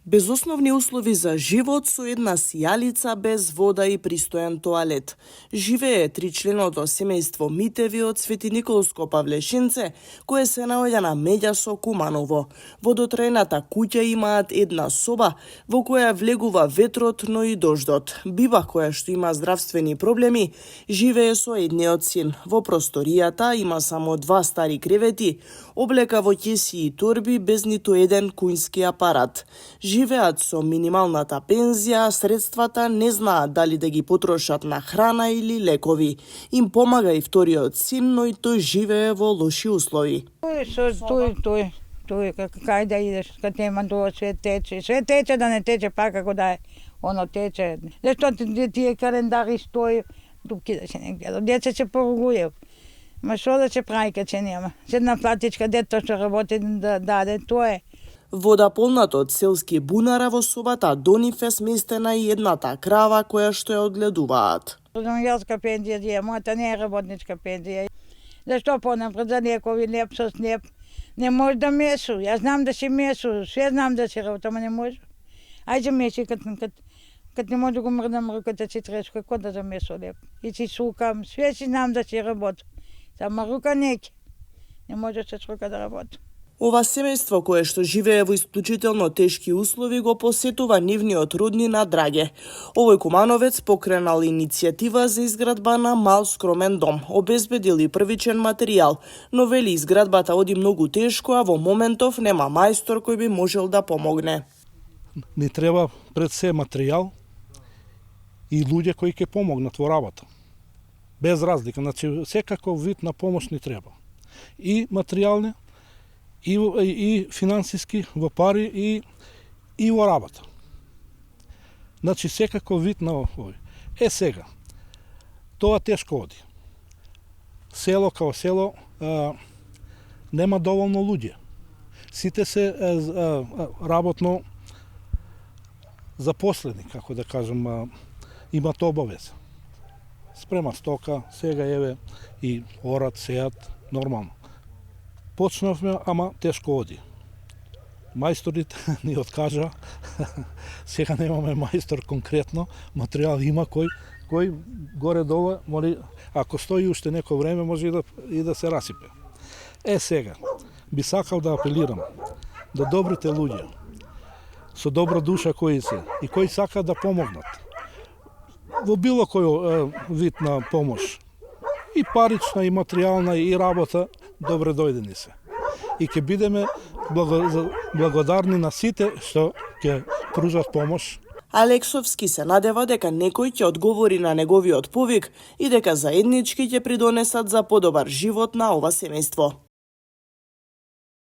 Без основни услови за живот, со една сијалица без вода и пристојан тоалет. Живее тричленото семејство Митеви од Свети Николско Павлешинце, кое се наоѓа на меѓа со Куманово. Во дотрајната куќа имаат една соба, во која влегува ветрот, но и дождот. Биба, која што има здравствени проблеми, живее со едниот син. Во просторијата има само 2 стари кревети, облека во ќеси и торби без ниту еден куњски апарат. Живеат со минималната пензија, а средствата не знаат дали да ги потрошат на храна или лекови. Им помага и вториот син, но и тој живее во лоши услови. Тој, кај да идеш, кад нема тоа све тече да не тече, пак како да е, оно тече. Зашто тие календари стои, дупки да се не гледа, деца се поругује. Ма шо да се прави кад се нема? Седна платичка дето што работи да даде, тоа е. Вода полната од селски бунара во собата Дониф е сместена и едната крава која што ја одгледуваат. Земјарска пензија е, мојата не е работничка пензија. Зашто понапред за лекови, леп со снеп, не може да месу. Јас знам да се месу, све знам да се работа, ама не може. Ајде меси кад не може да го мрдам руката си треш, како да замесу леп. И си сукам, све си знам да се работа. Сама рука неќе. Не може се с рука да работа. Ова семејство кое што живее во исклучително тешки услови го посетува нивниот роднина Драге. Овој кумановец покренал иницијатива за изградба на мал скромен дом, обезбедил и првичен материјал, но вели изградбата оди многу тешко, а во моментов нема мајстор кој би можел да помогне. Ни треба пред се материјал и луѓе кои ќе помогнат во работа. Без разлика, значи секаков вид на помош ни треба. И материјални, и финансиски во пари и во работа. Значи секако вид на овој. Сега, тоа тешко оди. Село као село нема доволно луѓе. Сите се работно запослени, како да кажем, имат обавеза. Спремат стока, сега еве и орат, сеат, нормално. Почнавме, ама тешко оди. Мајсторите ни откажа. Сега немаме мајстор конкретно, материјал има кој горе-долу, ако стои уште неко време, може и да се расипе. Сега, би сакал да апелирам да добрите луѓе, со добра душа кои се, и кои сакаат да помогнат, во било кој вид на помош, и парична, и материјална, и работа, добре дојдени се. И ќе бидеме благодарни на сите што ќе пружат помош. Алексовски се надева дека некој ќе одговори на неговиот повик и дека заеднички ќе придонесат за подобар живот на ова семејство.